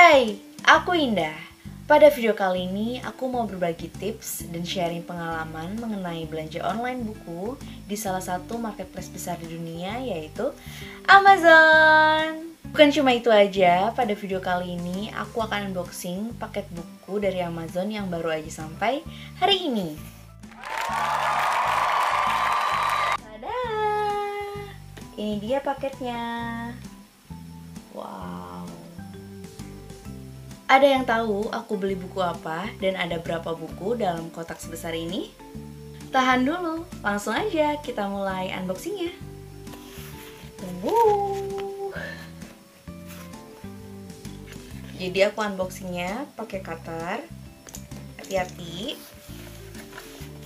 Hai, aku Indah. Pada video kali ini aku mau berbagi tips dan sharing pengalaman mengenai belanja online buku di salah satu marketplace besar di dunia, yaitu Amazon. Bukan cuma itu aja, pada video kali ini aku akan unboxing paket buku dari Amazon yang baru aja sampai hari ini. Tada! Ini dia paketnya. Wow. Ada yang tahu aku beli buku apa dan ada berapa buku dalam kotak sebesar ini? Tahan dulu, langsung aja kita mulai unboxingnya. Jadi aku unboxingnya pakai cutter. Hati-hati.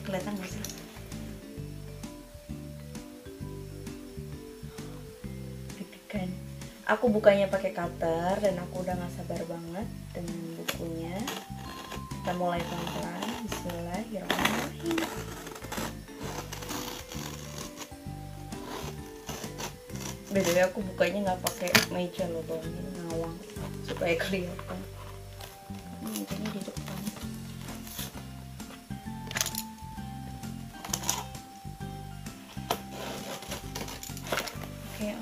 Kelihatan gak sih? Deg-degan. Aku bukanya pakai cutter dan aku udah gak sabar banget dengan bukunya. Kita mulai pelan-pelan. Bismillahirrahmanirrahim. BTW aku bukanya nggak pakai meja loh, bawahnya ngawang supaya kelihatan. Mejanya di depan. Oke.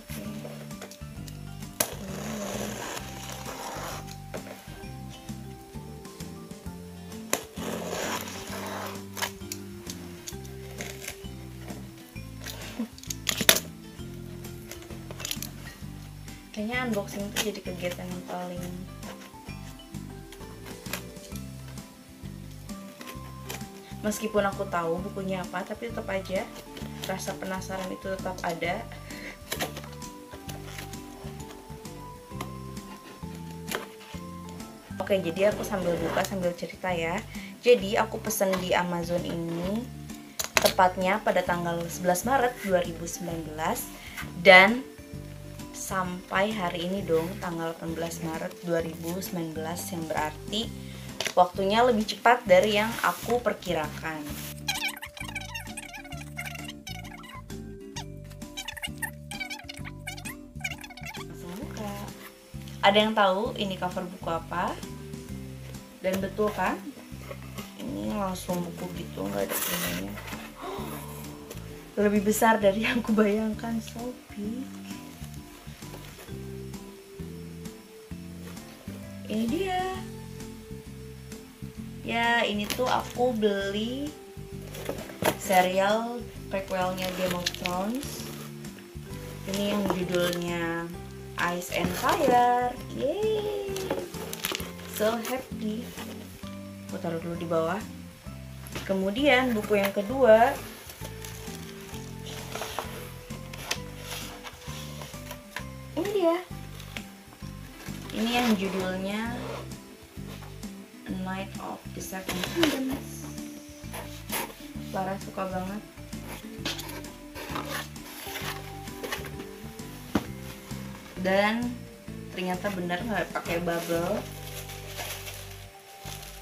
Kayaknya unboxing itu jadi kegiatan yang paling meskipun aku tahu bukunya apa, tapi tetap aja rasa penasaran itu tetap ada. Oke, jadi aku sambil buka sambil cerita ya. Jadi aku pesen di Amazon ini tepatnya pada tanggal 11 Maret 2019 dan sampai hari ini dong, tanggal 18 Maret 2019, yang berarti waktunya lebih cepat dari yang aku perkirakan. Langsung buka. Ada yang tahu ini cover buku apa? Dan betul kan? Ini langsung buku gitu, nggak ada printnya. Lebih besar dari yang aku bayangkan, so big. Ini dia. Ya, ini tuh aku beli serial prequelnya Game of Thrones. Ini yang judulnya Ice and Fire. Yeay, so happy. Aku taruh dulu di bawah. Kemudian buku yang kedua, ini dia. Ini yang judulnya A Knight of the Seven Kingdoms. Lara suka banget. Dan ternyata benar nggak pakai bubble.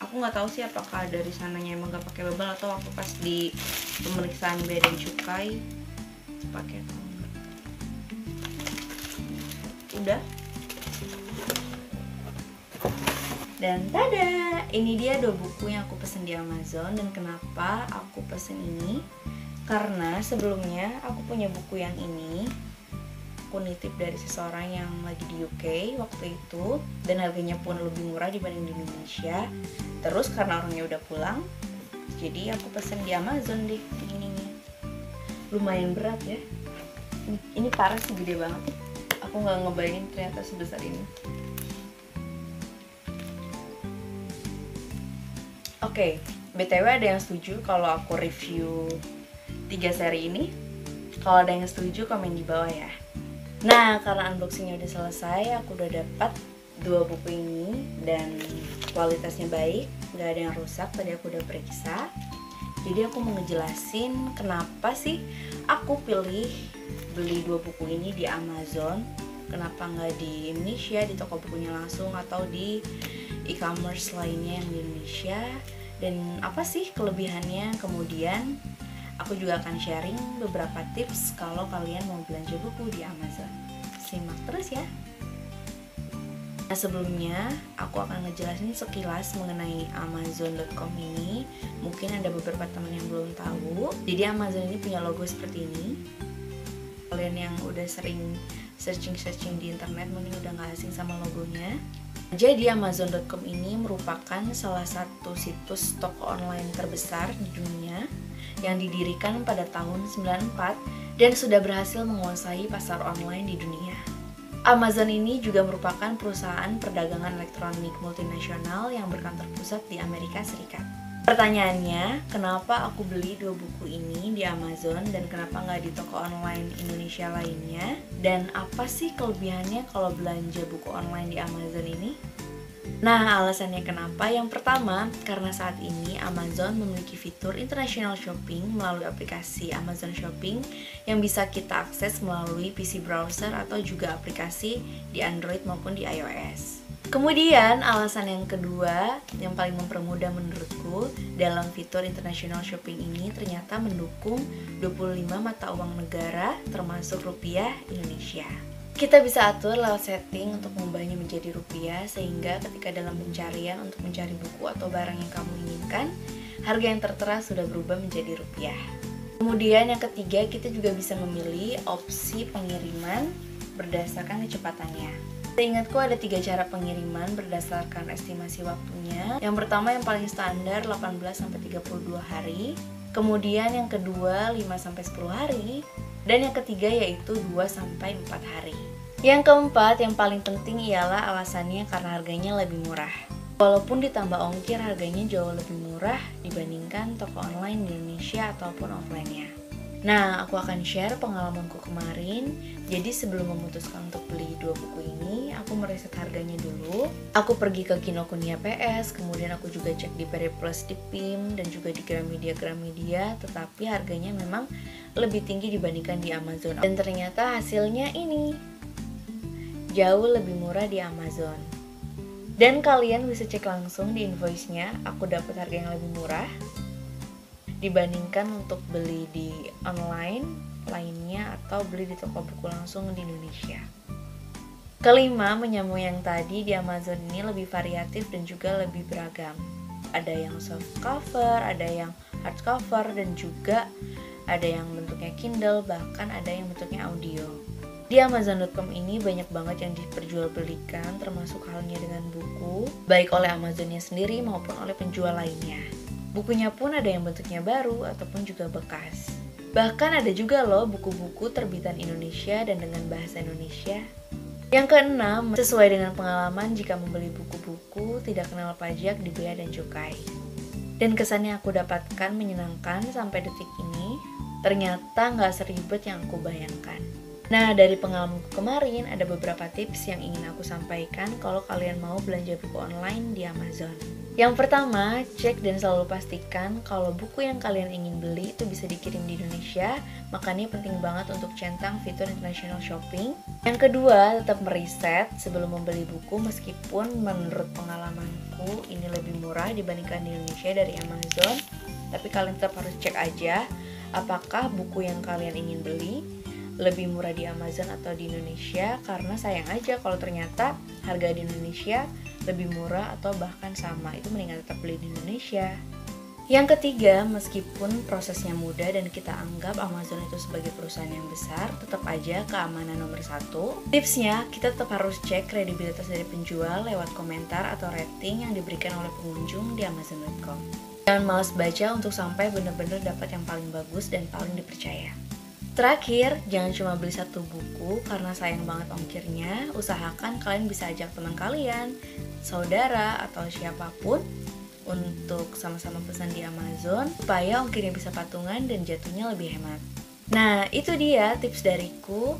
Aku nggak tahu sih apakah dari sananya emang nggak pakai bubble atau aku pas di pemeriksaan bea dan cukai pakai. Udah. Dan tada, ini dia 2 buku yang aku pesen di Amazon. Dan kenapa aku pesen ini? Karena sebelumnya aku punya buku yang ini, aku nitip dari seseorang yang lagi di UK waktu itu, dan harganya pun lebih murah dibanding di Indonesia. Terus karena orangnya udah pulang, jadi aku pesen di Amazon deh ininya. Lumayan berat ya. Ini parah sih, gede banget. Aku nggak ngebayangin ternyata sebesar ini. Oke, BTW ada yang setuju kalau aku review 3 seri ini? Kalau ada yang setuju, komen di bawah ya. Nah, karena unboxingnya udah selesai, aku udah dapat 2 buku ini dan kualitasnya baik, nggak ada yang rusak, tadi aku udah periksa. Jadi aku mau ngejelasin kenapa sih aku pilih beli 2 buku ini di Amazon. Kenapa nggak di Indonesia, di toko bukunya langsung, atau di e-commerce lainnya yang di Indonesia, dan apa sih kelebihannya. Kemudian aku juga akan sharing beberapa tips kalau kalian mau belanja buku di Amazon. Simak terus ya. Nah, sebelumnya aku akan ngejelasin sekilas mengenai Amazon.com ini. Mungkin ada beberapa teman yang belum tahu. Jadi Amazon ini punya logo seperti ini. Kalian yang udah sering searching di internet mungkin udah gak asing sama logonya. Jadi Amazon.com ini merupakan salah satu situs toko online terbesar di dunia yang didirikan pada tahun 94 dan sudah berhasil menguasai pasar online di dunia. Amazon ini juga merupakan perusahaan perdagangan elektronik multinasional yang berkantor pusat di Amerika Serikat. Pertanyaannya, kenapa aku beli 2 buku ini di Amazon dan kenapa nggak di toko online Indonesia lainnya? Dan apa sih kelebihannya kalau belanja buku online di Amazon ini? Nah, alasannya kenapa? Yang pertama, karena saat ini Amazon memiliki fitur international shopping melalui aplikasi Amazon Shopping yang bisa kita akses melalui PC browser atau juga aplikasi di Android maupun di iOS. Kemudian, alasan yang kedua yang paling mempermudah menurutku dalam fitur international shopping ini ternyata mendukung 25 mata uang negara termasuk rupiah Indonesia. Kita bisa atur lewat setting untuk mengubahnya menjadi rupiah sehingga ketika dalam pencarian untuk mencari buku atau barang yang kamu inginkan, harga yang tertera sudah berubah menjadi rupiah. Kemudian yang ketiga, kita juga bisa memilih opsi pengiriman berdasarkan kecepatannya. Seingatku ada 3 cara pengiriman berdasarkan estimasi waktunya. Yang pertama yang paling standar 18-32 hari. Kemudian yang kedua 5-10 hari. Dan yang ketiga yaitu 2-4 hari. Yang keempat yang paling penting ialah alasannya karena harganya lebih murah. Walaupun ditambah ongkir harganya jauh lebih murah dibandingkan toko online di Indonesia ataupun offline-nya. Nah, aku akan share pengalamanku kemarin. Jadi sebelum memutuskan untuk beli 2 buku ini, aku meriset harganya dulu. Aku pergi ke Kinokuniya PS, kemudian aku juga cek di Periplus di PIM dan juga di Gramedia, tetapi harganya memang lebih tinggi dibandingkan di Amazon. Dan ternyata hasilnya ini jauh lebih murah di Amazon. Dan kalian bisa cek langsung di invoice-nya, aku dapat harga yang lebih murah dibandingkan untuk beli di online lainnya atau beli di toko buku langsung di Indonesia. Kelima, menyambung yang tadi, di Amazon ini lebih variatif dan juga lebih beragam. Ada yang soft cover, ada yang hard cover, dan juga ada yang bentuknya Kindle, bahkan ada yang bentuknya audio. Di Amazon.com ini banyak banget yang diperjualbelikan, termasuk halnya dengan buku, baik oleh Amazonnya sendiri maupun oleh penjual lainnya. Bukunya pun ada yang bentuknya baru ataupun juga bekas. Bahkan ada juga loh buku-buku terbitan Indonesia dan dengan bahasa Indonesia. Yang keenam, sesuai dengan pengalaman jika membeli buku-buku tidak kenal pajak di bea dan cukai. Dan kesannya aku dapatkan menyenangkan sampai detik ini, ternyata nggak seribet yang aku bayangkan. Nah, dari pengalamanku kemarin ada beberapa tips yang ingin aku sampaikan kalau kalian mau belanja buku online di Amazon. Yang pertama, cek dan selalu pastikan kalau buku yang kalian ingin beli itu bisa dikirim di Indonesia, makanya penting banget untuk centang fitur international shopping. Yang kedua, tetap meriset sebelum membeli buku meskipun menurut pengalamanku ini lebih murah dibandingkan di Indonesia dari Amazon. Tapi kalian tetap harus cek aja apakah buku yang kalian ingin beli lebih murah di Amazon atau di Indonesia, karena sayang aja kalau ternyata harga di Indonesia lebih murah atau bahkan sama, itu mendingan tetap beli di Indonesia. Yang ketiga, meskipun prosesnya mudah dan kita anggap Amazon itu sebagai perusahaan yang besar, tetap aja keamanan nomor 1. Tipsnya, kita tetap harus cek kredibilitas dari penjual lewat komentar atau rating yang diberikan oleh pengunjung di Amazon.com. Jangan malas baca untuk sampai benar-benar dapat yang paling bagus dan paling dipercaya. Terakhir, jangan cuma beli 1 buku karena sayang banget ongkirnya. Usahakan kalian bisa ajak teman kalian, saudara, atau siapapun untuk sama-sama pesan di Amazon supaya ongkirnya bisa patungan dan jatuhnya lebih hemat. Nah, itu dia tips dariku.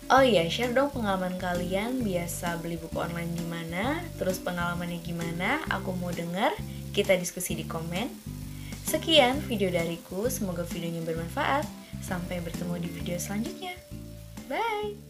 Oh iya, share dong pengalaman kalian biasa beli buku online di mana, terus pengalamannya gimana? Aku mau dengar, kita diskusi di komen. Sekian video dariku, semoga videonya bermanfaat. Sampai bertemu di video selanjutnya. Bye!